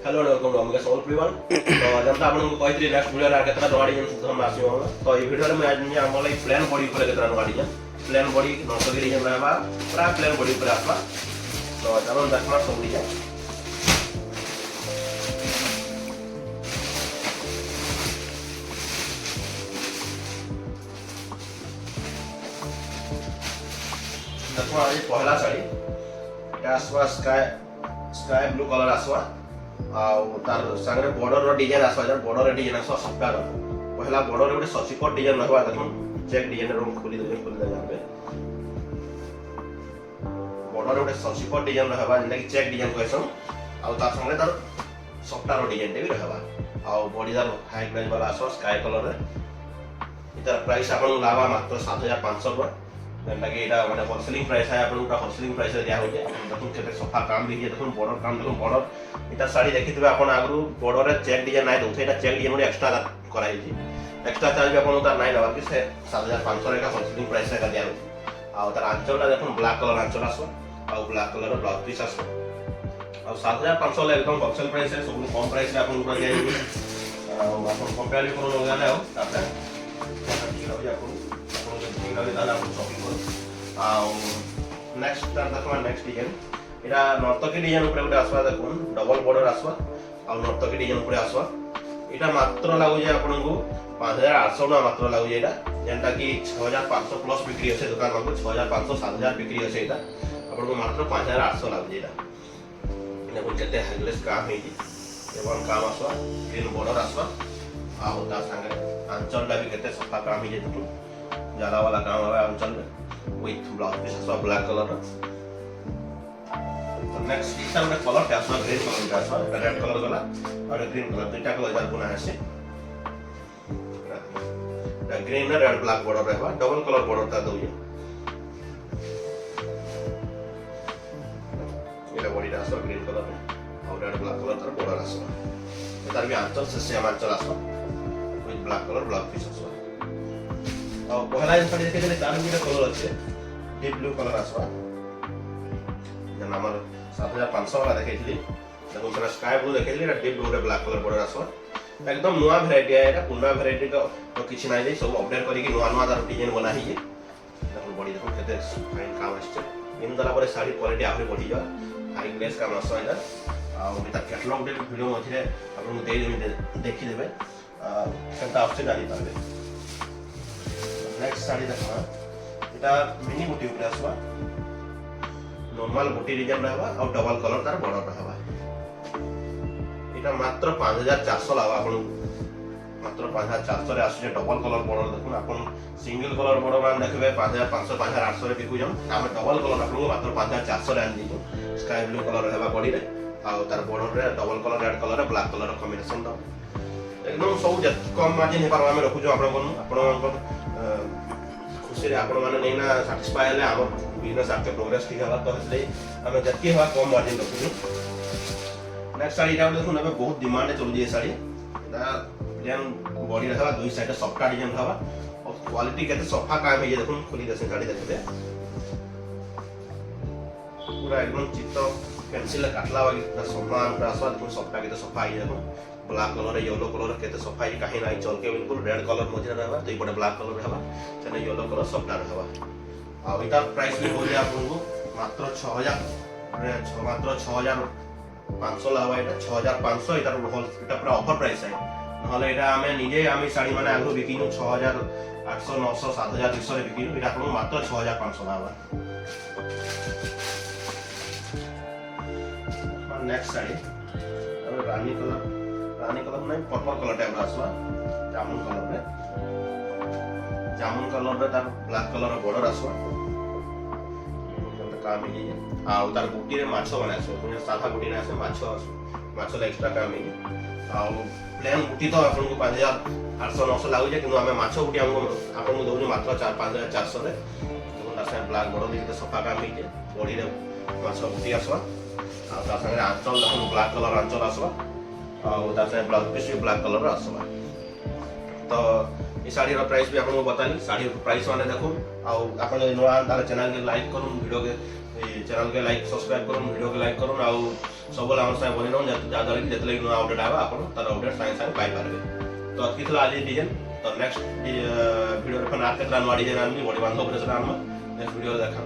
Hello welcome to अमके soul प्रिवन तो जनता आपन को कहतरी नेक्स्ट वीडियो रे केतना नवा डिजाइन हम आसी होला तो ई वीडियो रे मैं आज हम लाइक प्लान बॉडी ऊपर केतना नवा design plant body north design रहबा पूरा प्लान बॉडी ऊपर आसबा तो चलो देखमा सब डिजाइन देखो आज पहला साड़ी आसवा स्काई ब्लू कलर आसवा तार संगे बॉर्डर रो डिजाइन आसवा जन बॉर्डर डिजाइन आसवा सबका पहला बॉर्डर गोटे सचिकोट डिजाइन रहबा देखुन चेक डिजाइन रो खोली दे जानबे बॉर्डर गोटे सचिकोट डिजाइन रहबा जेंदा कि चेक डिजाइन कहसन आ तार संगे तार सबटा रो डिजाइन भी रहबा आ बॉडी दार हाई प्राइस वाला आसवा स्काई कलर रे इतर प्राइस आपन लावा मात्र 7500 रुपया जेंदा कि एटा माने होलसेलिंग प्राइस है आपन का होलसेलिंग प्राइस दिया हो जे देखुन केते सफा काम भी देखुन बॉर्डर काम देखुन बॉर्डर इटा साड़ी देखिथिबे आपन आगु बॉर्डर रे चेक डिजाइन नाइ दोथे एटा चेक डिजाइन एक्स्ट्रा कराई छी एक्स्ट्रा चार्ज भी आपन तार नाइ लगा कि से 7500 रे का होलसेलिंग प्राइस है का दिया हो आ तार आंचलटा देखुन ब्लैक कलर आंचल आसो आ ब्लैक कलर रो ब्लाउज पीस आसो आ 7500 ले एकदम होलसेल प्राइस है सब कम प्राइस रे आपन को दिया आ आपन कंपेयर करो लोग जाने हो तापर ठीक हो जा आपन नेक्स्ट देखो नेक्स्ट डिजाइन एटा नर्तकी डिजाइन ऊपर गोटे आसवा देखुन डबल बॉर्डर आसवा आ नर्तकी डिजाइन ऊपर आसवा एटा मात्र लागु जे आपन को 5800 ना मात्र लागु जे एटा जेंटा कि 6500 प्लस बिक्री होसे दुकान में 6500 7000 बिक्री होसे एटा आपन को मात्र 5800 लागु जे एटा देखुन केते हाईलेस काम हे जी एवं काम आसवा ग्रीन बॉर्डर आसवा आ होता संगे आंचल भी केते सफा काम हे जे देखुन जाला वाला काम है अंचल में विथ ब्लाउज पीस आसवा ब्लैक कलर तो नेक्स्ट इस में कलर क्या आसवा ग्रीन कलर का आसवा रेड कलर वाला और ग्रीन कलर दुटा कलर इधर बुना है से ग्रीन और रेड ब्लैक बॉर्डर रहबा डबल कलर बॉर्डर ता दोइए ये बॉडी आसवा ग्रीन कलर में और रेड ब्लैक कलर तर बॉर्डर आसवा इधर भी आंचल से सेम आंचल आसवा with black colour blouse piece आसवा और पहला जन साड़ी देखे तार भी कलर अच्छे डीप ब्लू कलर आसवा जन हमर 7500 वाला देखेथली देखो सेटा स्काई ब्लू देखेथली एटा डीप ब्लू रे ब्लैक कलर बॉर्डर आसवा एकदम नया वैरायटी है एटा पुना वैरायटी का तो किछि नै जे सब अपडेट करी कि नया नया दार डिजाइन बना ही देखो बॉडी देखो केते फाइन काम आछे इन दला पर साड़ी क्वालिटी आहुरी बढ़ी जा हाई क्लास काम आसवा एटा आ ओटा कैटलॉग दे वीडियो मथिरे आपन दे देबे देखि देबे सेटा ऑप्शन जानि पाबे नेक्स्ट साड़ी देखना एटा मिनी बुटी ऊपर आसवा नॉर्मल बुटी डिजाइन रहबा और डबल कलर तार बॉर्डर रहबा एटा मात्र 5400 लावा आपन मात्र 5400 रे आसे डबल कलर बॉर्डर देखुन आपन सिंगल कलर बॉर्डर मान देखबे 5500 5800 रे बिकु जम हम डबल कलर आपन को मात्र 5400 रे आन दिजो स्काई ब्लू कलर रहबा बॉडी रे आ तार बॉर्डर रे डबल कलर रेड कलर रे ब्लैक कलर कॉम्बिनेशन दा एकदम सब जत कम मार्जिन हे पारवा में रखु जो आपन खुशी रे आपण माने नै ना सैटिस्फाई ले हम बिजनेस आपके प्रोग्रेस ठीक हवा तो इसलिए हमें जत्ती हवा कम मार्जिन रखु नेक्स्ट साड़ी रा देखो ना बहुत डिमांड चलु जे साड़ी एटा प्लेन बॉडी रहबा दुई साइड सॉफ्ट डिजाइन रहबा और क्वालिटी केते सफा काम है ये देखो खोली दे साड़ी देखबे पूरा एकदम चित्त पेंसिल काटला वाली समान पूरा स्वाद को सॉफ्ट केते सफा है देखो ब्लैक कलर येलो कलर केते सफाई कहीं नहीं चल के बिल्कुल रेड कलर मझे रहबा तो इपटे ब्लैक कलर रहबा चने येलो कलर सबटा रहबा आ इतार प्राइस भी हो जाय आपन मात्र 6000 मात्र 6500 लावा एटा 6500 इतार एटा पूरा ऑफर प्राइस है नहले एटा हमें निजे आमी साड़ी माने आगु बिकिनु 6800 900 7200 रे बिकिनु एटा आपन मात्र 6500 लावा नेक्स्ट साड़ी रानी कलर नहीं पर्पल कलर टाइप आसवा जामुन कलर रे तार ब्लैक कलर बॉर्डर आसवा काम ही आ तार गुटी रे माछो बना आसो पुने सादा गुटी ना आसे माछो एक्स्ट्रा काम ही आ प्लेन गुटी तो आपन को 5800 900 लागु जे किनु हमें माछो गुटी हमको आपन को दोनु मात्र 5400 रे तो तार से ब्लैक बॉर्डर दे सफा काम ही जे बॉडी रे माछो गुटी आसवा आ तार संगे आंचल देखो ब्लैक कलर आंचल आसवा और तार से ब्लाउज पीस भी ब्लैक कलर आसवा तो ये साड़ी रो प्राइस भी आपन को बताली साड़ी रो प्राइस माने देखो आ आपन नया तार चैनल के लाइक करू वीडियो के चैनल के लाइक सब्सक्राइब करूँ वीडियो के लाइक करूँ आउ सब आम सागे बनी नौ जहाँद्वारा कि जितने नुआ अपडेट आवा आप तार अपडेट सागे सागे पाइपर तो अतकी आज डिजाइन तो नेक्स्ट वीडियो आर के नुआ डिजाइन आनमी बड़ी बांधव नेक्स्ट वीडियो देखा।